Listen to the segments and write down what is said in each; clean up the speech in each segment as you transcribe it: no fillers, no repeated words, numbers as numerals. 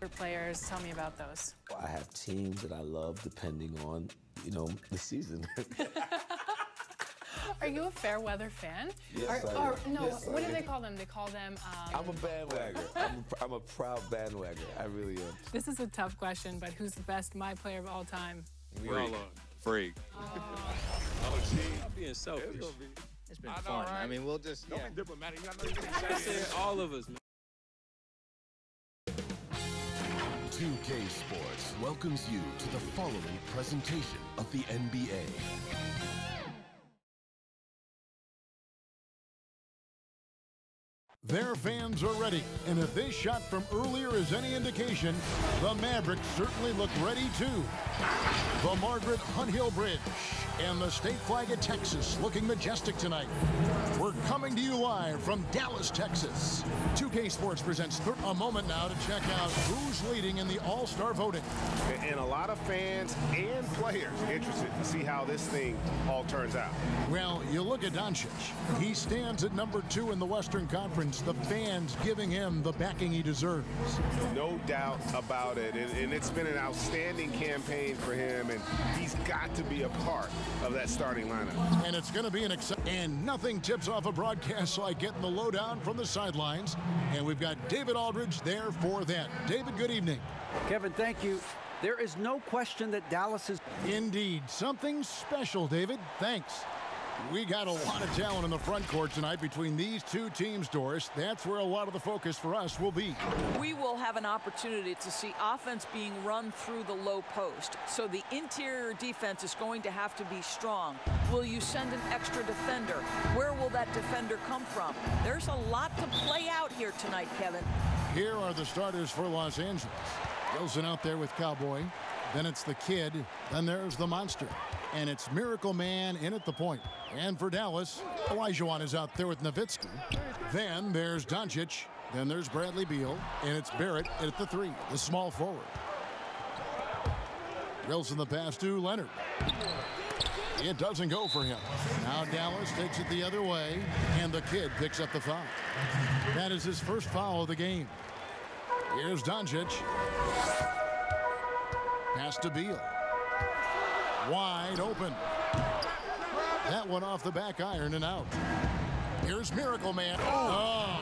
players. Tell me about those. I have teams that I love depending on, the season. Are you a fair weather fan? Yes, I am. No, Yes, what I do they am. call them? They call them... I'm a bandwagger. I'm a proud bandwagger. I really am. This is a tough question, but who's the best my player of all time? We all are. Freak. Oh, gee. I'm being selfish. It's been fun. Right? I mean, we'll just... Don't be diplomatic. You got no That's it. All of us, man. 2K Sports welcomes you to the following presentation of the NBA. Their fans are ready, and if this shot from earlier is any indication, the Mavericks certainly look ready too. The Margaret Hunt Hill Bridge and the state flag of Texas looking majestic tonight. We're coming to you live from Dallas, Texas. 2K Sports presents a moment now to check out who's leading in the All-Star voting. And a lot of fans and players interested to see how this thing all turns out. Well, you look at Doncic. He stands at number 2 in the Western Conference. The fans giving him the backing he deserves. No doubt about it. And it's been an outstanding campaign for him, and he's got to be a part of that starting lineup. And it's going to be an and nothing tips off a broadcast like getting the lowdown from the sidelines. And we've got David Aldridge there for that. David, good evening. Kevin, thank you. There is no question that Dallas is... Indeed. Something special, David. Thanks. We got a lot of talent in the front court tonight between these two teams, Doris. That's where a lot of the focus for us will be. We will have an opportunity to see offense being run through the low post. So the interior defense is going to have to be strong. Will you send an extra defender? Where will that defender come from? There's a lot to play out here tonight, Kevin. Here are the starters for Los Angeles. Wilson out there with Cowboy. Then it's the Kid. Then there's the Monster. And it's Miracle Man in at the point. And for Dallas, Olajuwon is out there with Nowitzki. Then there's Doncic. Then there's Bradley Beal. And it's Barrett at the 3, the small forward. Wilson the pass to Leonard. It doesn't go for him. Now Dallas takes it the other way. And the Kid picks up the foul. That is his first foul of the game. Here's Doncic. Pass to Beal. Wide open. That one off the back iron and out. Here's Miracle Man. Oh,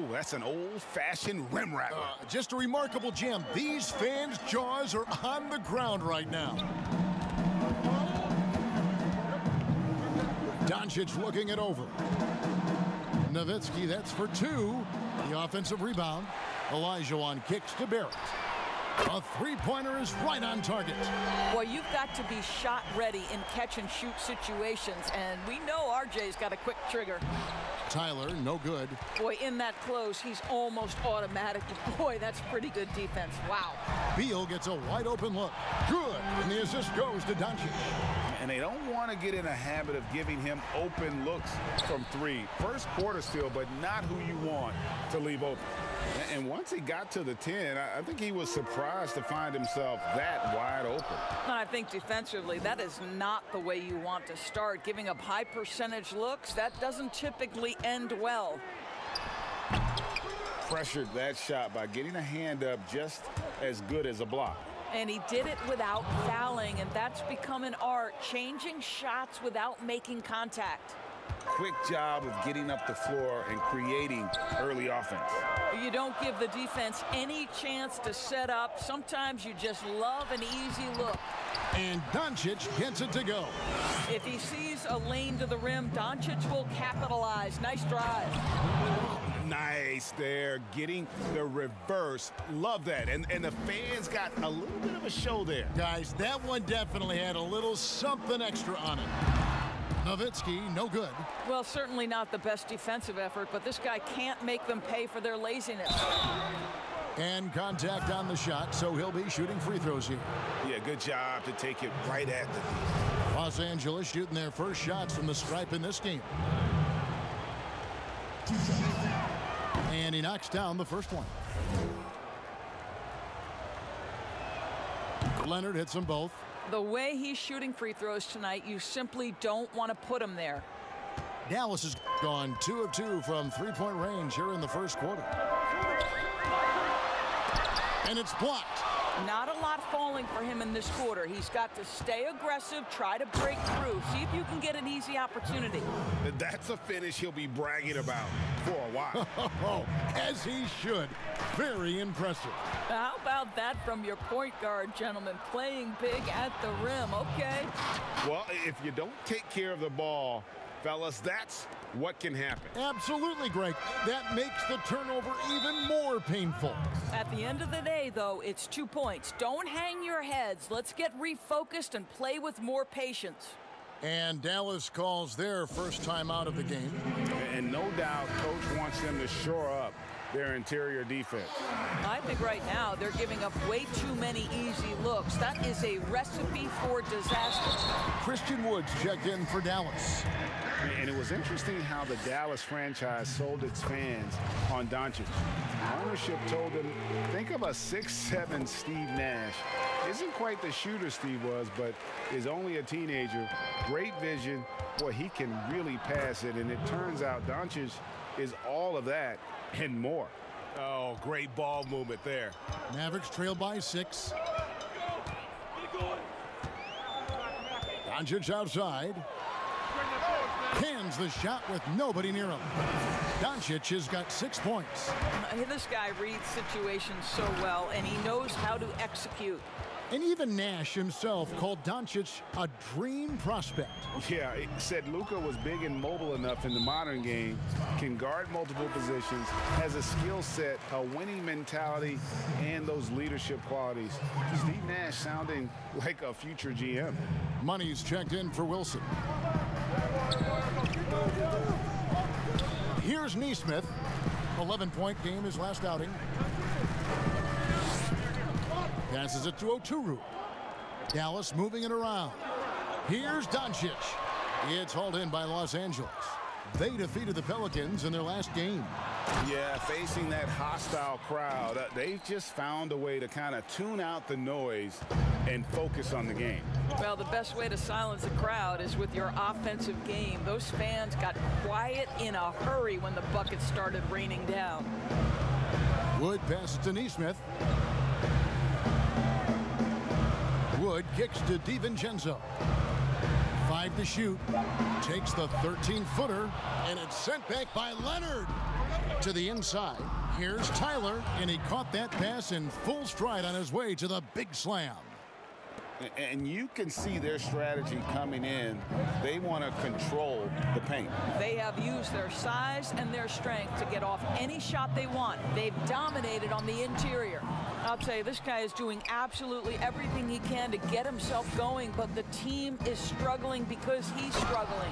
that's an old-fashioned rim rattler. Just a remarkable gem. These fans' jaws are on the ground right now. Doncic looking it over. Nowitzki, that's for 2. The offensive rebound. Olajuwon kicks to Barrett. A three-pointer is right on target. Boy, you've got to be shot ready in catch-and-shoot situations, and we know RJ's got a quick trigger. Tyler, no good. Boy, in that close, he's almost automatic. Boy, that's pretty good defense. Wow. Beal gets a wide-open look. Good, and the assist goes to Doncic. And they don't want to get in a habit of giving him open looks from 3. First quarter still, but not who you want to leave open. And once he got to the 10, I think he was surprised to find himself that wide open. I think defensively, that is not the way you want to start. Giving up high percentage looks, that doesn't typically end well. Pressured that shot by getting a hand up just as good as a block. And he did it without fouling, and that's become an art, changing shots without making contact. Quick job of getting up the floor and creating early offense. You don't give the defense any chance to set up. Sometimes you just love an easy look. And Doncic gets it to go. If he sees a lane to the rim, Doncic will capitalize. Nice drive. Nice there, getting the reverse. Love that. And the fans got a little bit of a show there. Guys, that one definitely had a little something extra on it. Nowitzki, no good. Well, certainly not the best defensive effort, but this guy can't make them pay for their laziness. And contact on the shot, so he'll be shooting free throws here. Yeah, good job to take it right at the D. Los Angeles shooting their first shots from the stripe in this game. And he knocks down the first one. Leonard hits them both. The way he's shooting free throws tonight, you simply don't want to put him there. Dallas has gone 2 of 2 from three-point range here in the first quarter. and it's blocked. Not a lot falling for him in this quarter. He's got to stay aggressive, try to break through, see if you can get an easy opportunity. That's a finish he'll be bragging about for a while. As he should. Very impressive. How about that from your point guard, gentlemen? Playing big at the rim, okay? Well, if you don't take care of the ball, fellas, that's what can happen. Absolutely, Greg. That makes the turnover even more painful. At the end of the day, though, it's 2 points. Don't hang your heads. Let's get refocused and play with more patience. And Dallas calls their first time out of the game. And no doubt, Coach wants them to shore up their interior defense. I think right now they're giving up way too many easy looks. That is a recipe for disaster. Christian Woods checked in for Dallas. And it was interesting how the Dallas franchise sold its fans on Doncic. Ownership told them, think of a 6'7" Steve Nash. Isn't quite the shooter Steve was, but is only a teenager. Great vision. Boy, he can really pass it. And it turns out Doncic is all of that and more. Oh, great ball movement there. Mavericks trail by 6. Doncic outside. Hands the shot with nobody near him. Doncic has got 6 points. This guy reads situations so well, and he knows how to execute. And even Nash himself called Doncic a dream prospect. Yeah, he said Luka was big and mobile enough in the modern game, can guard multiple positions, has a skill set, a winning mentality, and those leadership qualities. Steve Nash sounding like a future GM. Money's checked in for Wilson. Here's Nesmith. 11-point game his last outing. Passes it to Oturu. Dallas moving it around. Here's Doncic. It's hauled in by Los Angeles. They defeated the Pelicans in their last game. Yeah, facing that hostile crowd, they've just found a way to kind of tune out the noise and focus on the game. Well, the best way to silence a crowd is with your offensive game. Those fans got quiet in a hurry when the buckets started raining down. Wood passes to Nesmith. Wood kicks to DiVincenzo. 5 to shoot. Takes the 13-footer, and it's sent back by Leonard to the inside. Here's Tyler, and he caught that pass in full stride on his way to the big slam. And you can see their strategy coming in. They want to control the paint. They have used their size and their strength to get off any shot they want. They've dominated on the interior. I'll tell you, this guy is doing absolutely everything he can to get himself going, but the team is struggling because he's struggling.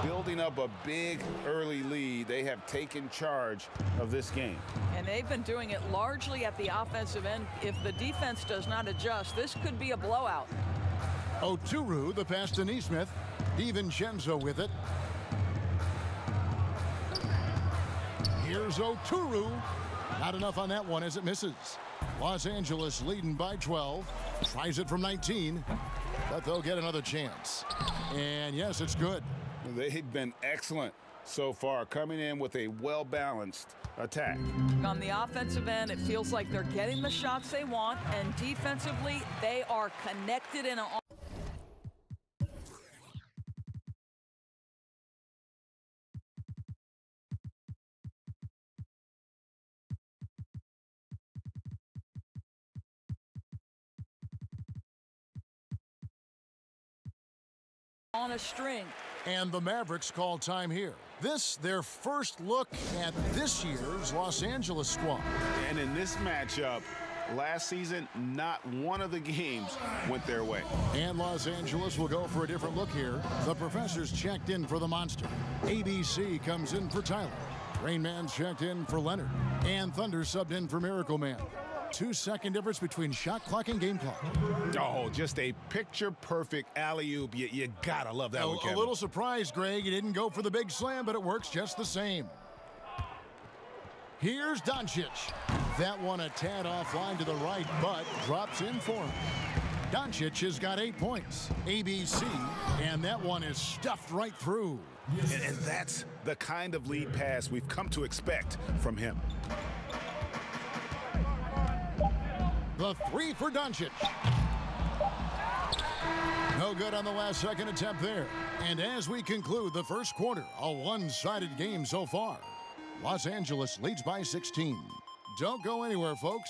Building up a big early lead, they have taken charge of this game. And they've been doing it largely at the offensive end. If the defense does not adjust, this could be a blowout. Oturu, the pass to Nesmith. DiVincenzo with it. Here's Oturu. Not enough on that one as it misses. Los Angeles leading by 12. Tries it from 19, but they'll get another chance. And yes, it's good. They've been excellent so far, coming in with a well-balanced attack. On the offensive end, it feels like they're getting the shots they want, and defensively, they are connected in a on a string. And the Mavericks call time here. This, their first look at this year's Los Angeles squad. And in this matchup, last season, not one of the games went their way. And Los Angeles will go for a different look here. The professor's checked in for the Monster. ABC comes in for Tyler. Rain Man's checked in for Leonard. And Thunder subbed in for Miracle Man. 2-second difference between shot clock and game clock. Oh, just a picture-perfect alley-oop. You gotta love that one, Kevin. A little surprised, Greg. He didn't go for the big slam, but it works just the same. Here's Doncic. That one a tad offline to the right, but drops in for him. Doncic has got 8 points. ABC, and that one is stuffed right through. And that's the kind of lead pass we've come to expect from him. The three for Doncic. No good on the last second attempt there. And as we conclude the first quarter, a one-sided game so far. Los Angeles leads by 16. Don't go anywhere, folks.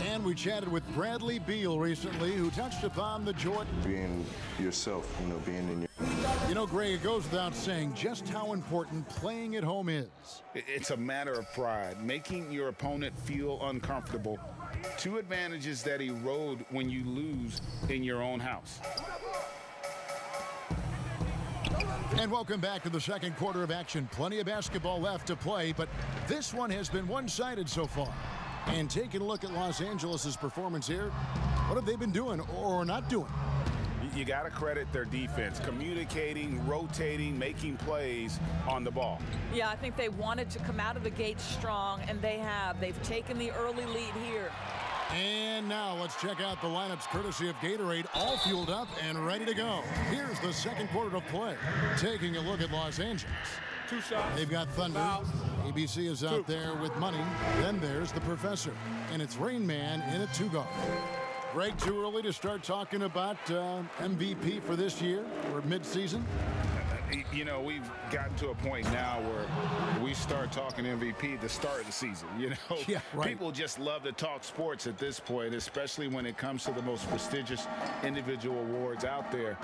And we chatted with Bradley Beal recently, who touched upon the joy. Being yourself, being in your... Greg, it goes without saying just how important playing at home is. It's a matter of pride, making your opponent feel uncomfortable. Two advantages that erode when you lose in your own house. And welcome back to the second quarter of action. Plenty of basketball left to play, but this one has been one-sided so far. And taking a look at Los Angeles' performance here, what have they been doing or not doing? You got to credit their defense, communicating, rotating, making plays on the ball. Yeah, I think they wanted to come out of the gate strong, and they have. They've taken the early lead here. And now let's check out the lineups courtesy of Gatorade, all fueled up and ready to go. Here's the second quarter of play. Taking a look at Los Angeles. 2 shots. They've got Thunder. Foul. ABC is out there with money. Then there's the Professor. And it's Rain Man in a 2-guard. Greg, too early to start talking about MVP for this year or mid-season? We've gotten to a point now where we start talking MVP at the start of the season. Yeah, right. People just love to talk sports at this point, especially when it comes to the most prestigious individual awards out there.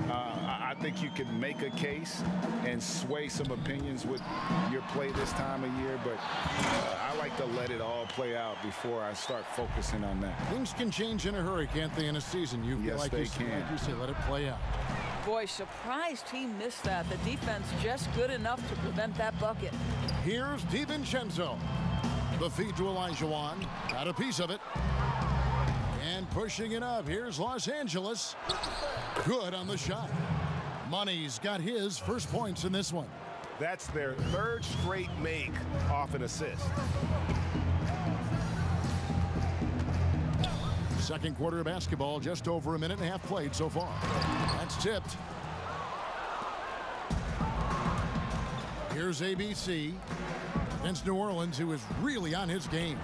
I think you can make a case and sway some opinions with your play this time of year, but I like to let it all play out before I start focusing on that. Things can change in a hurry, can't they, in a season? Yes, they can. Like you say, let it play out. Boy, surprised he missed that. The defense just good enough to prevent that bucket. Here's DiVincenzo. The feed to Olajuwon. Got a piece of it. And pushing it up. Here's Los Angeles. Good on the shot. Money's got his first points in this one. That's their third straight make off an assist. Second quarter of basketball, just over a minute and a half played so far. That's tipped. Here's ABC against New Orleans, who is really on his game.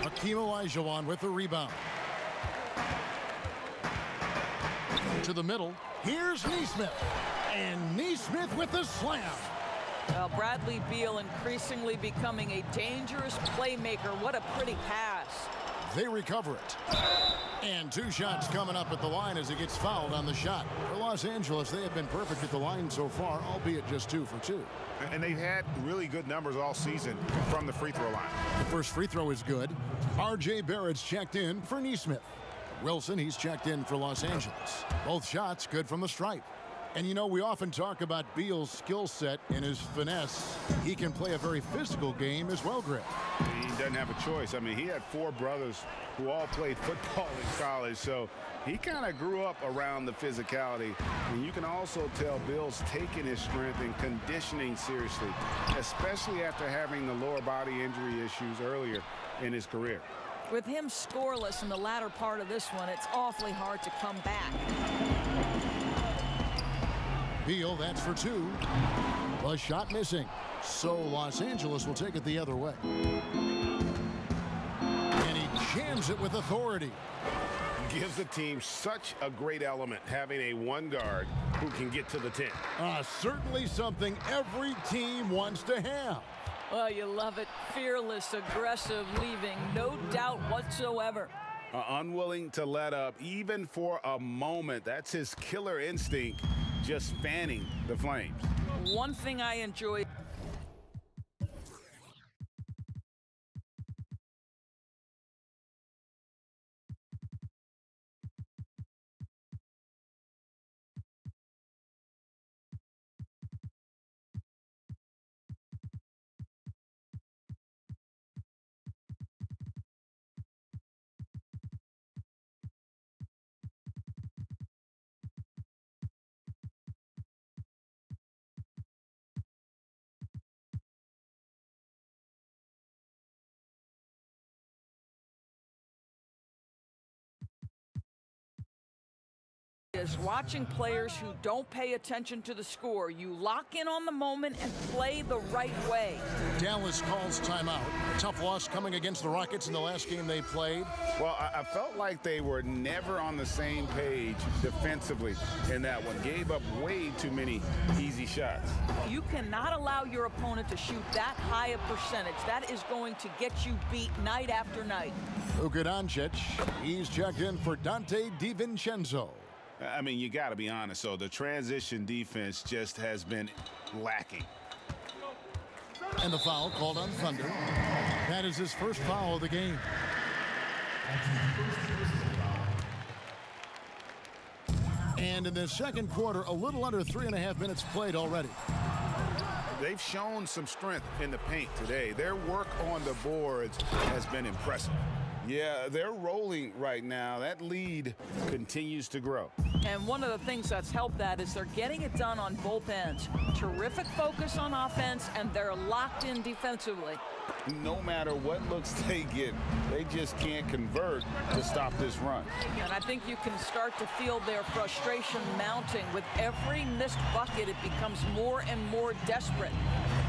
Hakeem Olajuwon with the rebound. To the middle. Here's Nesmith. And Nesmith with the slam. Well, Bradley Beal increasingly becoming a dangerous playmaker. What a pretty pass. They recover it. And 2 shots coming up at the line as he gets fouled on the shot. For Los Angeles, they have been perfect at the line so far, albeit just 2 for 2. And they've had really good numbers all season from the free throw line. The first free throw is good. R.J. Barrett's checked in for Nesmith. Wilson, he's checked in for Los Angeles. Both shots good from the stripe. And we often talk about Beal's skill set and his finesse. He can play a very physical game as well, Greg. He doesn't have a choice. I mean, he had 4 brothers who all played football in college, so he kind of grew up around the physicality. And you can also tell Bill's taking his strength and conditioning seriously, especially after having the lower body injury issues earlier in his career. With him scoreless in the latter part of this one, it's awfully hard to come back. Beal, that's for 2. A shot missing. So Los Angeles will take it the other way. And he jams it with authority. Gives the team such a great element having a 1 guard who can get to the 10. Certainly something every team wants to have. Well, you love it. Fearless, aggressive, leaving no doubt whatsoever. Unwilling to let up even for a moment. That's his killer instinct, just fanning the flames. One thing I enjoy is watching players who don't pay attention to the score. You lock in on the moment and play the right way. Dallas calls timeout. Tough loss coming against the Rockets in the last game they played. Well, I felt like they were never on the same page defensively in that one. Gave up way too many easy shots. You cannot allow your opponent to shoot that high a percentage. That is going to get you beat night after night. Luka Doncic, he's checked in for Dante DiVincenzo. I mean, you got to be honest, so the transition defense just has been lacking. And the foul called on Thunder. That is his first foul of the game. And in the second quarter, a little under 3.5 minutes played already. They've shown some strength in the paint today. Their work on the boards has been impressive. Yeah, they're rolling right now. That lead continues to grow. And one of the things that's helped that is they're getting it done on both ends. Terrific focus on offense, and they're locked in defensively. No matter what looks they get, they just can't convert to stop this run. And I think you can start to feel their frustration mounting. With every missed bucket, it becomes more and more desperate.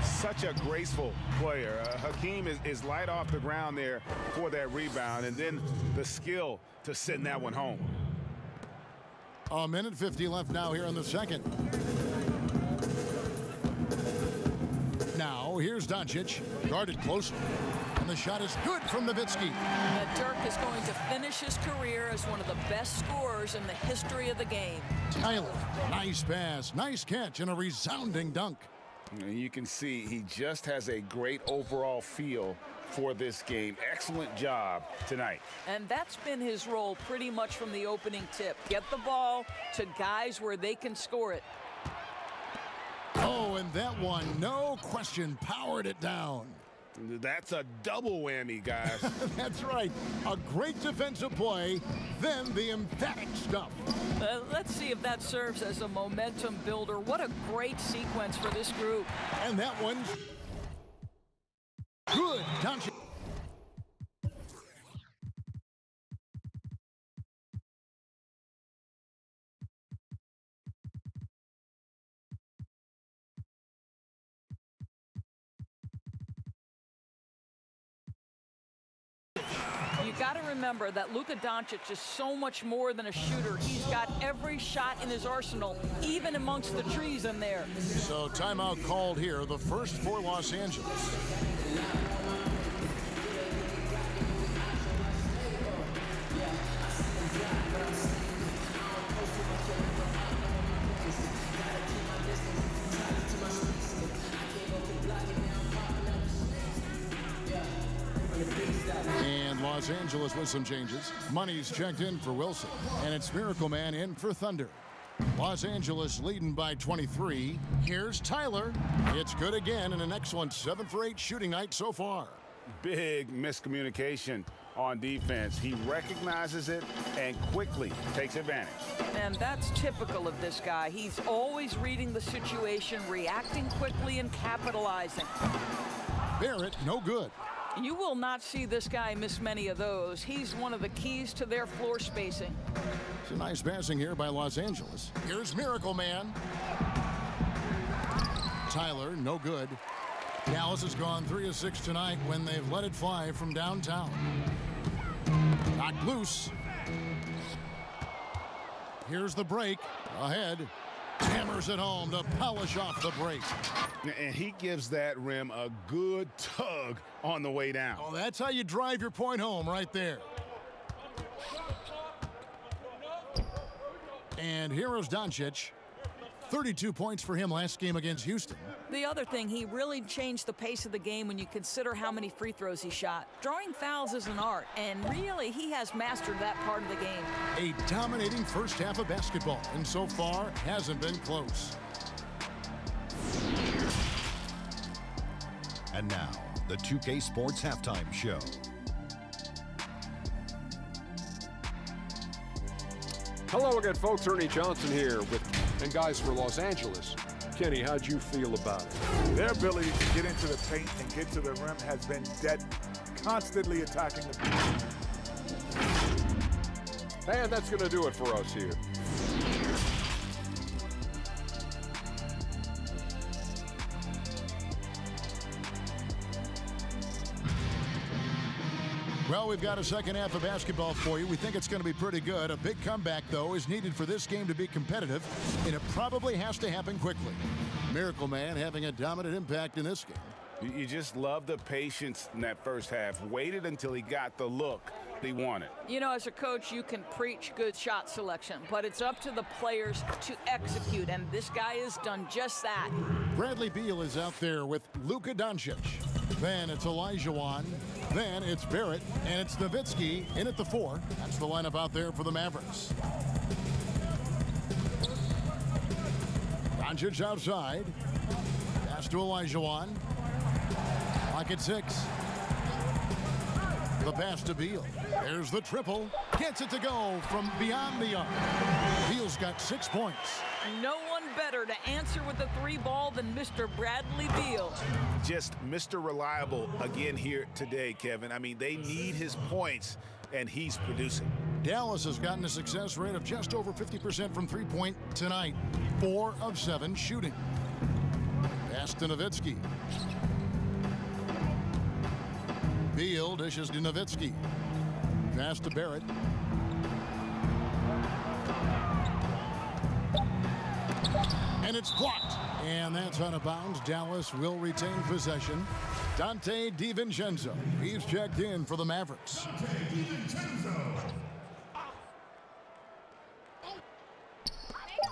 Such a graceful player. Hakeem is light off the ground there for that rebound, and then the skill to send that one home. A minute 50 left now here in the second. Now here's Doncic, guarded closely, and the shot is good from Nowitzki. Dirk is going to finish his career as one of the best scorers in the history of the game. Tyler, nice pass, nice catch, and a resounding dunk. You can see he just has a great overall feel for this game. Excellent job tonight. And that's been his role pretty much from the opening tip. Get the ball to guys where they can score it. Oh, and that one, no question, powered it down. That's a double whammy, guys. That's right. A great defensive play, then the emphatic stuff. Let's see if that serves as a momentum builder. What a great sequence for this group. And that one's good. Doncic. You got to remember that Luka Doncic is so much more than a shooter. He's got every shot in his arsenal, even amongst the trees in there. So timeout called here, the first for Los Angeles. And Los Angeles with some changes. Money's checked in for Wilson, and it's Miracle Man in for Thunder. Los Angeles leading by 23. Here's Tyler. It's good again, and an excellent 7 for 8 shooting night so far. Big miscommunication on defense. He recognizes it and quickly takes advantage. And that's typical of this guy. He's always reading the situation, reacting quickly, and capitalizing. Barrett, no good. You will not see this guy miss many of those. He's one of the keys to their floor spacing. It's a nice passing here by Los Angeles. Here's Miracle Man. Tyler, no good. Dallas has gone 3 of 6 tonight when they've let it fly from downtown. Knocked loose. Here's the break. Ahead. Hammers it home to polish off the break. And he gives that rim a good tug on the way down. Oh, that's how you drive your point home right there. And here is Doncic. 32 points for him last game against Houston. The other thing, he really changed the pace of the game when you consider how many free throws he shot. Drawing fouls is an art, and really, he has mastered that part of the game. A dominating first half of basketball, and so far, hasn't been close. And now, the 2K Sports Halftime Show. Hello again, folks. Ernie Johnson here and guys for Los Angeles. Kenny, how'd you feel about it? Their ability to get into the paint and get to the rim has been dead, constantly attacking the paint. And that's going to do it for us here. Well, we've got a second half of basketball for you. We think it's going to be pretty good. A big comeback, though, is needed for this game to be competitive, and it probably has to happen quickly. Miracle Man having a dominant impact in this game. You just love the patience in that first half. Waited until he got the look he wanted. You know, as a coach, you can preach good shot selection, but it's up to the players to execute, and this guy has done just that. Bradley Beal is out there with Luka Doncic. Then it's Olajuwon. Then it's Barrett, and it's Nowitzki in at the 4. That's the lineup out there for the Mavericks. Doncic outside. Pass to Olajuwon. Clock at 6. The pass to Beal. There's the triple. Gets it to go from beyond the arc. Beal's got 6 points. No one better to answer with a 3 ball than Mr. Bradley Beal. Just Mr. Reliable again here today, Kevin. I mean, they need his points, and he's producing. Dallas has gotten a success rate of just over 50% from three-point tonight. 4 of 7 shooting. Pass to Nowitzki. Beal dishes to Nowitzki. Pass to Barrett. And it's blocked. And that's out of bounds. Dallas will retain possession. Dante DiVincenzo. He's checked in for the Mavericks.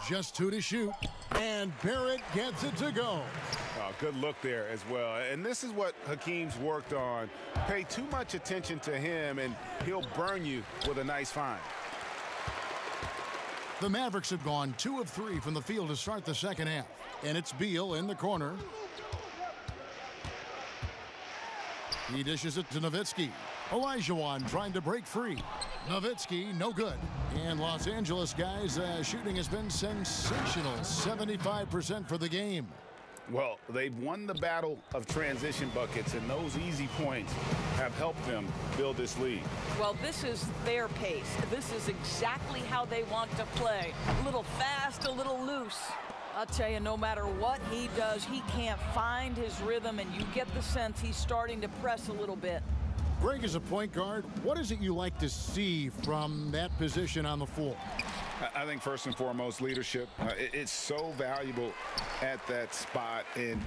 Just 2 to shoot. And Barrett gets it to go. Oh, good look there as well. And this is what Hakeem's worked on. Pay too much attention to him, and he'll burn you with a nice find. The Mavericks have gone 2 of 3 from the field to start the second half. And it's Beal in the corner. He dishes it to Nowitzki. Olajuwon trying to break free. Nowitzki, no good. And Los Angeles guys, shooting has been sensational. 75% for the game. Well, they've won the battle of transition buckets, and those easy points have helped them build this lead. Well, this is their pace. This is exactly how they want to play. A little fast, a little loose. I'll tell you, no matter what he does, he can't find his rhythm, and you get the sense he's starting to press a little bit. Greg, as a point guard, what is it you like to see from that position on the floor? I think first and foremost, leadership. It's so valuable at that spot, and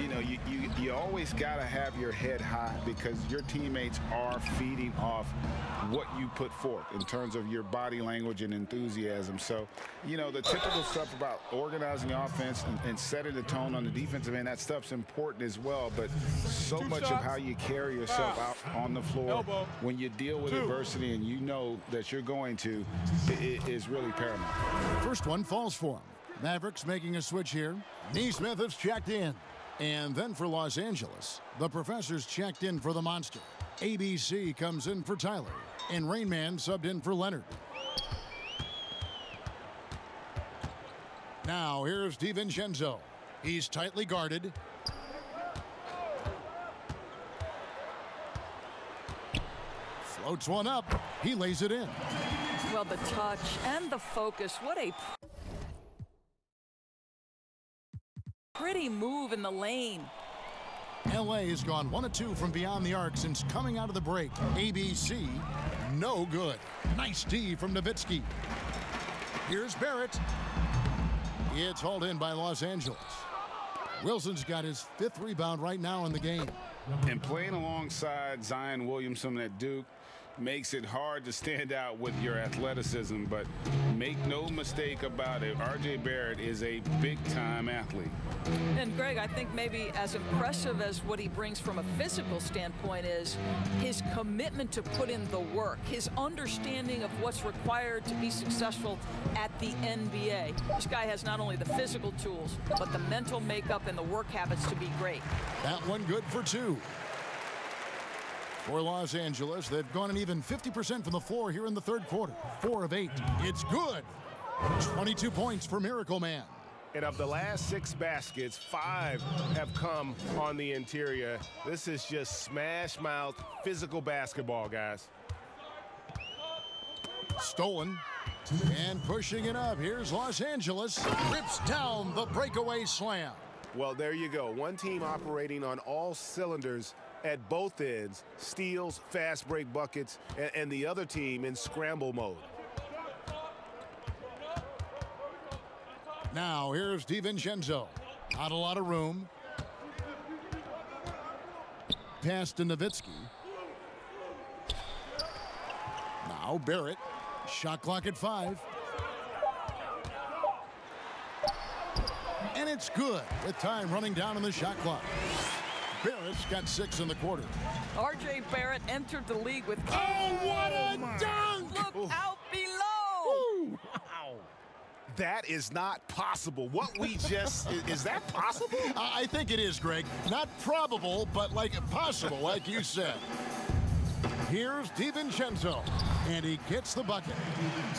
you know, you always got to have your head high because your teammates are feeding off what you put forth in terms of your body language and enthusiasm. So, you know, the typical stuff about organizing offense and setting the tone on the defensive end, that stuff's important as well, but so much of how you carry yourself out on the floor when you deal with adversity and you know that you're going to, it is really paramount. First one falls for him. Mavericks making a switch here. Neesmith has checked in. And then for Los Angeles, the professor's checked in for the Monster. ABC comes in for Tyler. And Rain Man subbed in for Leonard. Now here's DiVincenzo. He's tightly guarded. Floats one up. He lays it in. Well, the touch and the focus. What a pretty move in the lane. LA has gone 1 of 2 from beyond the arc since coming out of the break. ABC, no good. Nice D from Nowitzki. Here's Barrett. It's hauled in by Los Angeles. Wilson's got his 5th rebound right now in the game. And playing alongside Zion Williamson at Duke makes it hard to stand out with your athleticism, but make no mistake about it, R.J. Barrett is a big-time athlete. And Greg, I think maybe as impressive as what he brings from a physical standpoint is his commitment to put in the work, his understanding of what's required to be successful at the NBA. This guy has not only the physical tools, but the mental makeup and the work habits to be great. That one good for 2. For Los Angeles, they've gone an even 50% from the floor here in the third quarter. 4 of 8. It's good. 22 points for Miracle Man. And of the last 6 baskets, 5 have come on the interior. This is just smash mouth physical basketball, guys. Stolen. And pushing it up. Here's Los Angeles. Rips down the breakaway slam. Well, there you go. One team operating on all cylinders at both ends, steals, fast break buckets, and the other team in scramble mode. Now here's DiVincenzo. Not a lot of room. Pass to Nowitzki. Now Barrett. Shot clock at 5. And it's good with time running down on the shot clock. Barrett's got 6 in the quarter. R.J. Barrett entered the league with... Oh, what a dunk! Look out below! Wow. That is not possible. What we just... is that possible? I think it is, Greg. Not probable, but like possible, like you said. Here's DiVincenzo, and he gets the bucket.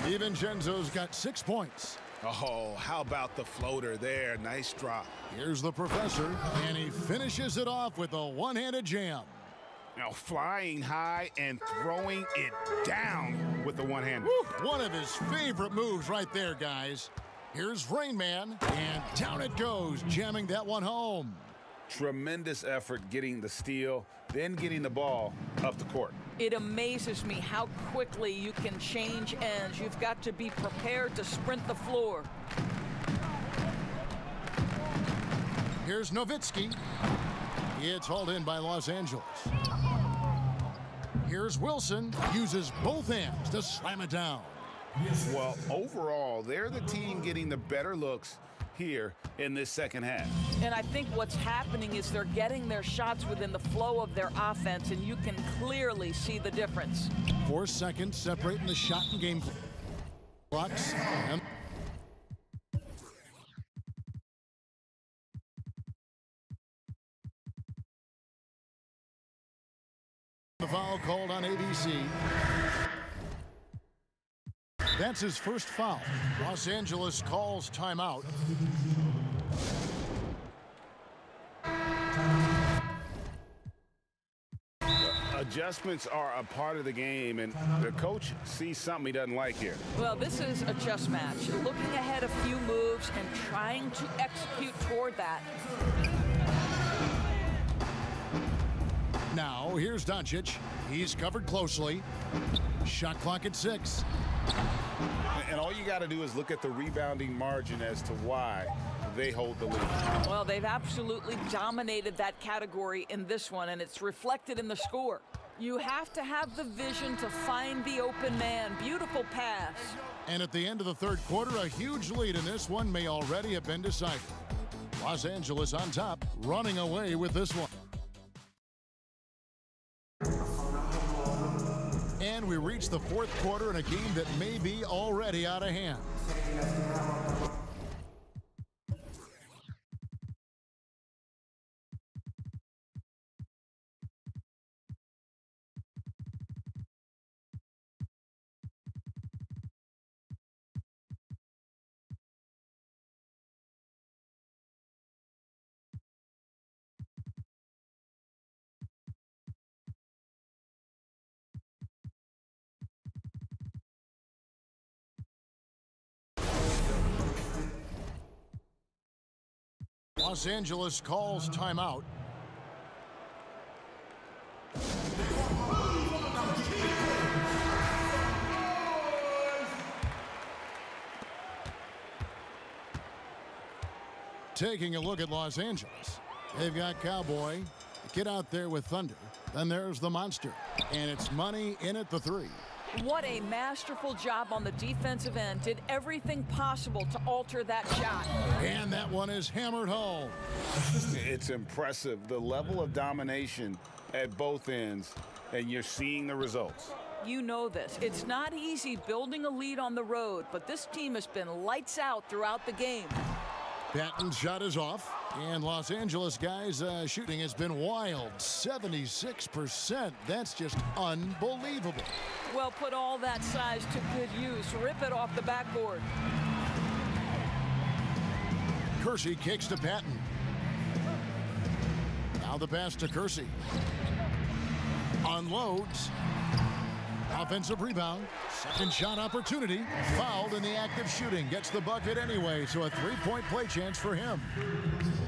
DiVincenzo's got 6 points. Oh, how about the floater there? Nice drop. Here's the professor, and he finishes it off with a one-handed jam. Now flying high and throwing it down with the one-hander. One of his favorite moves right there, guys. Here's Rain Man, and down it goes, jamming that one home. Tremendous effort getting the steal, then getting the ball up the court. It amazes me how quickly you can change ends. You've got to be prepared to sprint the floor. Here's Nowitzki. It's hauled in by Los Angeles. Here's Wilson. Uses both hands to slam it down. Well, overall, they're the team getting the better looks here in this second half. And I think what's happening is they're getting their shots within the flow of their offense, and you can clearly see the difference. 4 seconds separating the shot and game clocks. And the foul called on ABC. That's his first foul. Los Angeles calls timeout. Adjustments are a part of the game, and the coach sees something he doesn't like here. Well, this is a chess match. Looking ahead a few moves and trying to execute toward that. Now, here's Doncic. He's covered closely. Shot clock at 6. And all you got to do is look at the rebounding margin as to why they hold the lead. Well, they've absolutely dominated that category in this one, and it's reflected in the score. You have to have the vision to find the open man. Beautiful pass. And at the end of the third quarter, a huge lead in this one may already have been decided. Los Angeles on top, running away with this one. And we reach the fourth quarter in a game that may be already out of hand. Los Angeles calls timeout. Taking a look at Los Angeles, they've got Cowboy, get out there with Thunder, then there's the Monster, and it's money in at the 3. What a masterful job on the defensive end. Did everything possible to alter that shot. And that one is hammered home. It's impressive, the level of domination at both ends, and you're seeing the results. You know this. It's not easy building a lead on the road, but this team has been lights out throughout the game. Patton's shot is off, and Los Angeles guys' shooting has been wild. 76%. That's just unbelievable. Well, put all that size to good use. Rip it off the backboard. Kersey kicks to Patton. Now the pass to Kersey. Unloads. Offensive rebound. Second shot opportunity. Fouled in the act of shooting. Gets the bucket anyway, so a three-point play chance for him.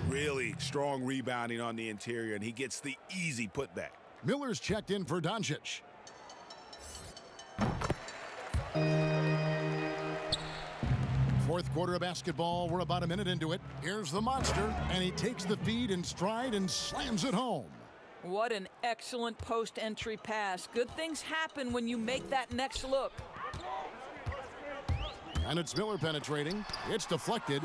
Really strong rebounding on the interior, and he gets the easy putback. Miller's checked in for Doncic. Fourth quarter of basketball. We're about a minute into it. Here's the monster, and he takes the feed in stride and slams it home. What an excellent post-entry pass. Good things happen when you make that next look. And it's Miller penetrating. It's deflected.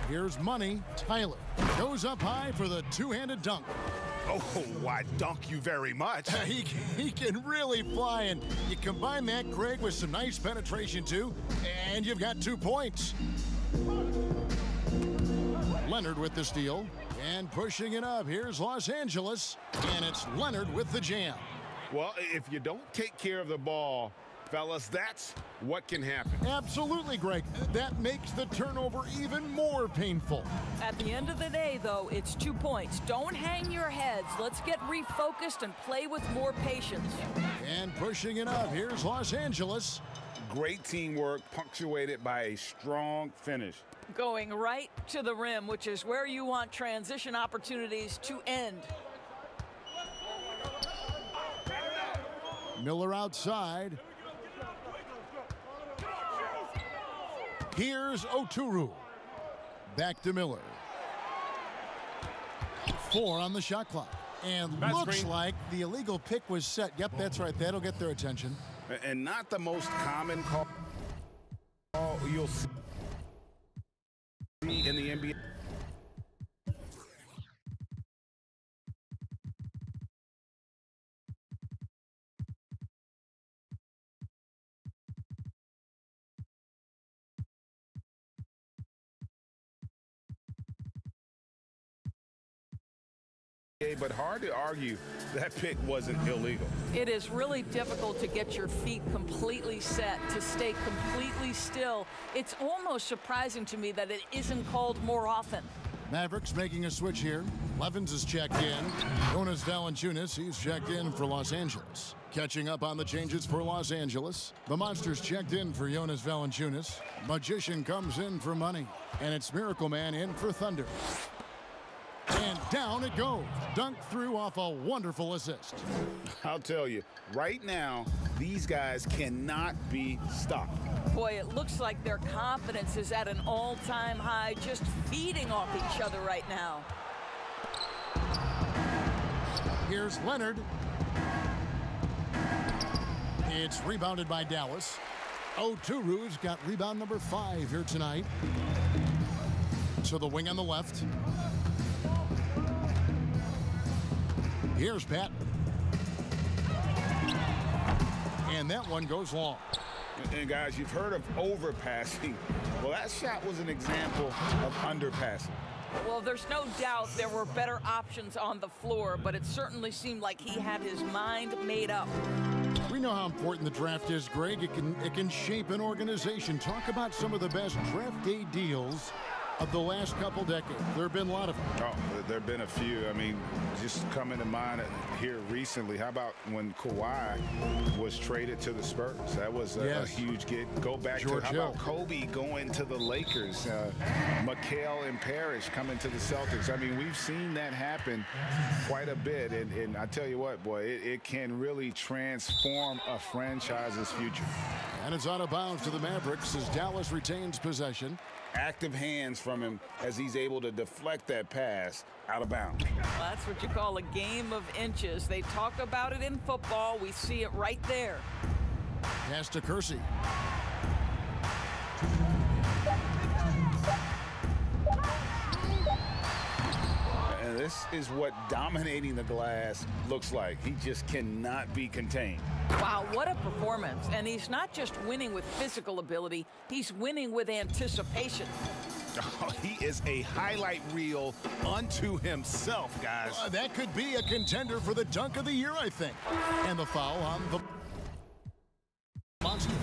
Here's Money. Tyler goes up high for the two-handed dunk. Oh, why dunk you very much. He can really fly, and you combine that, Greg, with some nice penetration, too, and you've got 2 points. Leonard with the steal, and pushing it up. Here's Los Angeles, and it's Leonard with the jam. Well, if you don't take care of the ball, fellas, that's what can happen. Absolutely, Greg. That makes the turnover even more painful. At the end of the day, though, it's 2 points. Don't hang your heads. Let's get refocused and play with more patience. And pushing it up. Here's Los Angeles. Great teamwork, punctuated by a strong finish. Going right to the rim, which is where you want transition opportunities to end. Miller outside. Here's Oturu. Back to Miller. 4 on the shot clock. And looks like the illegal pick was set. Yep, that's right. That'll get their attention. And not the most common call you'll see in the NBA. But hard to argue that pick wasn't illegal. It is really difficult to get your feet completely set, to stay completely still. It's almost surprising to me that it isn't called more often. Mavericks making a switch here. Levens is checked in. Jonas Valanciunas, he's checked in for Los Angeles. Catching up on the changes for Los Angeles. The Monsters checked in for Jonas Valanciunas. Magician comes in for Money. And it's Miracle Man in for Thunder. And down it goes. Dunked through off a wonderful assist. I'll tell you, right now, these guys cannot be stopped. Boy, it looks like their confidence is at an all-time high, just feeding off each other right now. Here's Leonard. It's rebounded by Dallas. Oturu's got rebound number 5 here tonight. So the wing on the left. Here's Pat. And that one goes long. And guys, you've heard of overpassing. Well, that shot was an example of underpassing. Well, there's no doubt there were better options on the floor, but it certainly seemed like he had his mind made up. We know how important the draft is, Greg. It can shape an organization. Talk about some of the best draft day deals of the last couple decades. There have been a lot of them. Oh, there have been a few. I mean, just coming to mind here recently. How about when Kawhi was traded to the Spurs? That was a huge get. Go back George to how about Kobe going to the Lakers? McHale and Parrish coming to the Celtics. I mean, we've seen that happen quite a bit. And I tell you what, boy, it can really transform a franchise's future. And it's out of bounds to the Mavericks as Dallas retains possession. Active hands from him as he's able to deflect that pass out of bounds. Well, that's what you call a game of inches. They talk about it in football. We see it right there. Pass to Kersey. And this is what dominating the glass looks like. He just cannot be contained. Wow, what a performance. And he's not just winning with physical ability, he's winning with anticipation. Oh, he is a highlight reel unto himself, guys. That could be a contender for the dunk of the year, I think. And the foul on the Monster.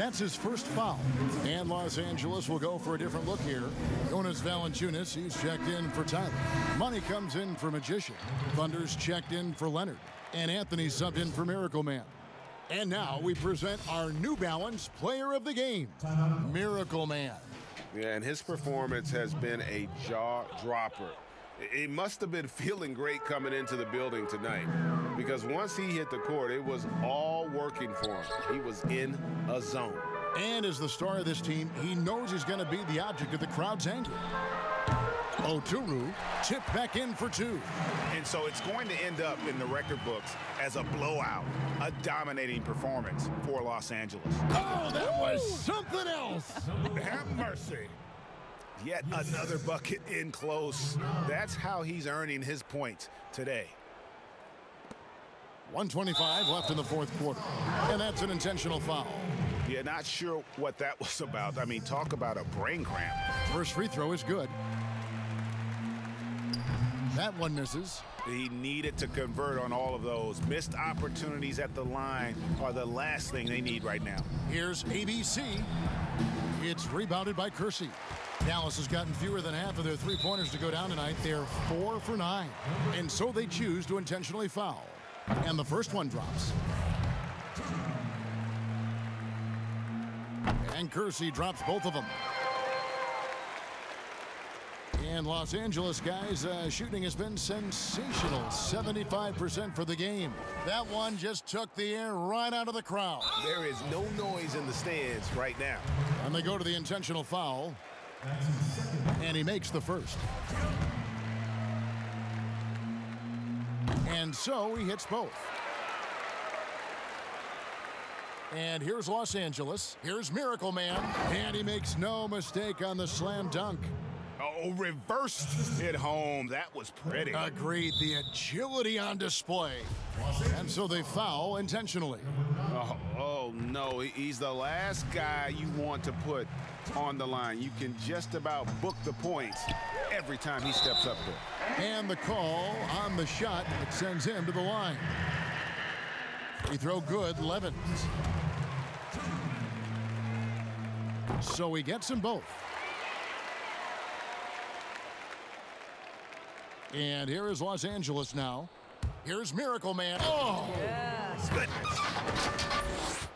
That's his first foul. And Los Angeles will go for a different look here. Jonas Valanciunas, he's checked in for Tyler. Money comes in for Magician. Thunder's checked in for Leonard. And Anthony subbed in for Miracle Man. And now we present our New Balance Player of the Game, Miracle Man. Yeah, and his performance has been a jaw-dropper. He must have been feeling great coming into the building tonight, because once he hit the court, it was all working for him. He was in a zone. And as the star of this team, he knows he's going to be the object of the crowd's anger. Oturu tipped back in for two. And so it's going to end up in the record books as a blowout, a dominating performance for Los Angeles. Oh, that was something else. Have mercy. Yet another bucket in close. That's how he's earning his points today. 1:25 left in the fourth quarter. And that's an intentional foul. Yeah, not sure what that was about. I mean, talk about a brain cramp. First free throw is good. That one misses. He needed to convert on all of those. Missed opportunities at the line are the last thing they need right now. Here's ABC. It's rebounded by Kersey. Dallas has gotten fewer than half of their three-pointers to go down tonight. They're 4 for 9. And so they choose to intentionally foul. And the first one drops. And Kersey drops both of them. And Los Angeles, guys, shooting has been sensational. 75% for the game. That one just took the air right out of the crowd. There is no noise in the stands right now. And they go to the intentional foul. And he makes the first. And so he hits both. And here's Los Angeles. Here's Miracle Man. And he makes no mistake on the slam dunk. Oh, reversed it home. That was pretty. Agreed. The agility on display. And so they foul intentionally. Oh, no. He's the last guy you want to put on the line. You can just about book the points every time he steps up there. And the call on the shot that sends him to the line. Free throw good, Levins. So he gets them both. And here is Los Angeles now. Here's Miracle Man. Oh! Yes. Good.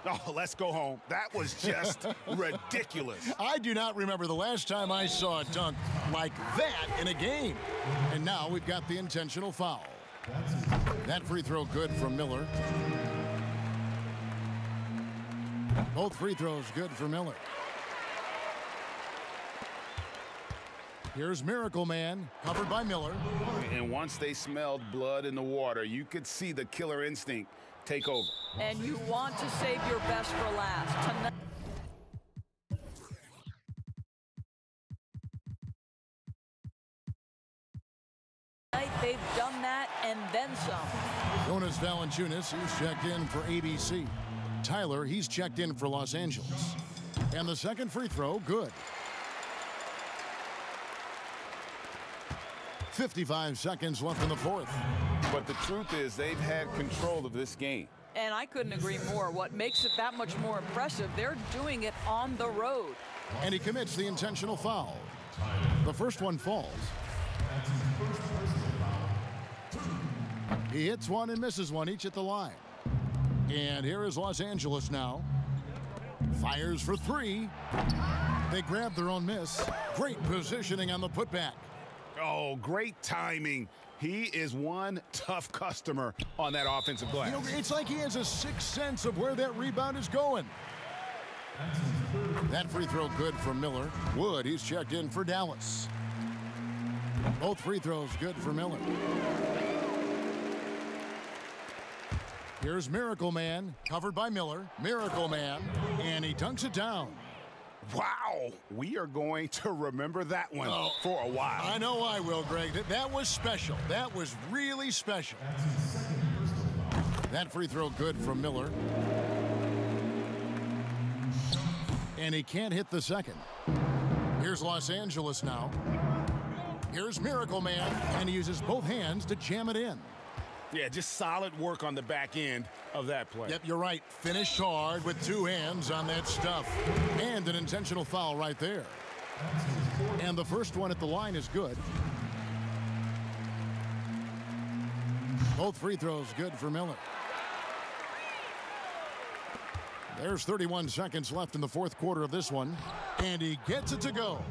Oh, let's go home. That was just ridiculous. I do not remember the last time I saw a dunk like that in a game. And now we've got the intentional foul. That free throw good from Miller. Both free throws good for Miller. Here's Miracle Man, covered by Miller. And once they smelled blood in the water, you could see the killer instinct take over. And you want to save your best for last. Tonight they've done that and then some. Jonas Valanciunas, he's checked in for ABC. Tyler, he's checked in for Los Angeles. And the second free throw, good. 55 seconds left in the fourth. But the truth is they've had control of this game. And I couldn't agree more. What makes it that much more impressive, they're doing it on the road. And he commits the intentional foul. The first one falls. He hits one and misses one, each at the line. And here is Los Angeles now. Fires for three. They grab their own miss. Great positioning on the putback. Oh, great timing. He is one tough customer on that offensive glass. You know, it's like he has a sixth sense of where that rebound is going. That free throw good from Miller. Wood, he's checked in for Dallas. Both free throws good for Miller. Here's Miracle Man, covered by Miller. Miracle Man, and he dunks it down. Wow, we are going to remember that one for a while. I know I will, Greg. That was special. That was really special. That free throw good from Miller. And he can't hit the second. Here's Los Angeles now. Here's Miracle Man, and he uses both hands to jam it in. Yeah, just solid work on the back end of that play. Yep, you're right. Finished hard with 2 hands on that stuff. And an intentional foul right there. And the first one at the line is good. Both free throws good for Miller. There's 31 seconds left in the fourth quarter of this one. And he gets it to go.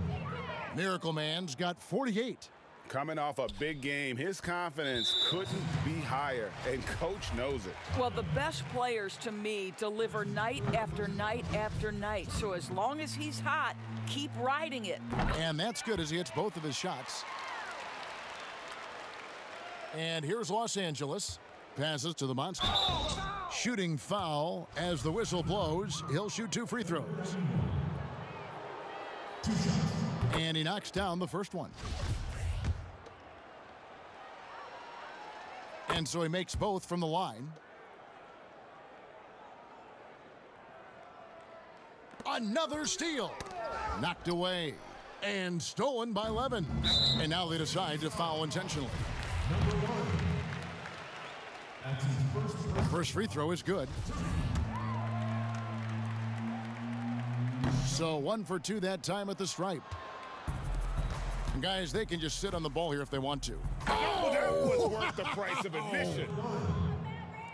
Miracle Man's got 48. Coming off a big game, his confidence couldn't be higher, and Coach knows it. Well, the best players, to me, deliver night after night after night. So as long as he's hot, keep riding it. And that's good as he hits both of his shots. And here's Los Angeles. Passes to the Monster. Shooting foul as the whistle blows. He'll shoot 2 free throws. And he knocks down the first one. And so he makes both from the line. Another steal. Knocked away. And stolen by Levin. And now they decide to foul intentionally. First free throw is good. So 1 for 2 that time at the stripe. And guys, they can just sit on the ball here if they want to. Oh, that was worth the price of admission.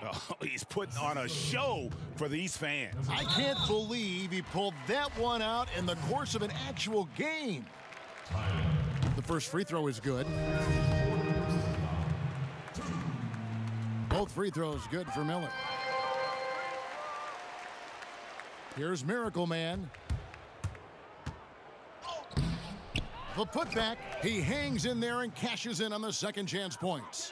Oh, he's putting on a show for these fans. I can't believe he pulled that one out in the course of an actual game. The first free throw is good. Both free throws good for Miller. Here's Miracle Man. The putback, he hangs in there and cashes in on the second chance points.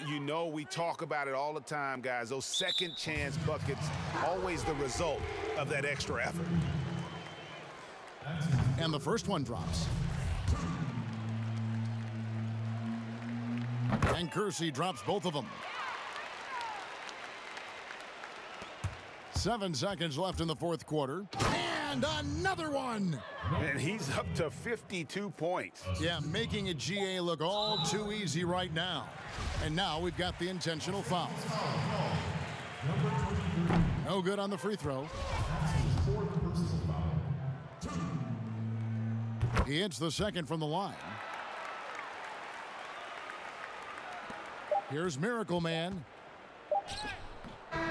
You know, we talk about it all the time, guys. Those second chance buckets, always the result of that extra effort. And the first one drops. And Kersey drops both of them. 7 seconds left in the fourth quarter. And another one. And he's up to 52 points. Yeah, making a GA look all too easy right now. And now we've got the intentional foul. No good on the free throw. He hits the second from the line. Here's Miracle Man.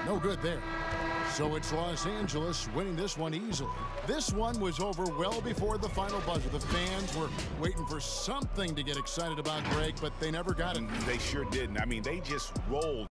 No good there. So it's Los Angeles winning this one easily. This one was over well before the final buzzer. The fans were waiting for something to get excited about, Greg, but they never got it. They sure didn't. I mean, they just rolled.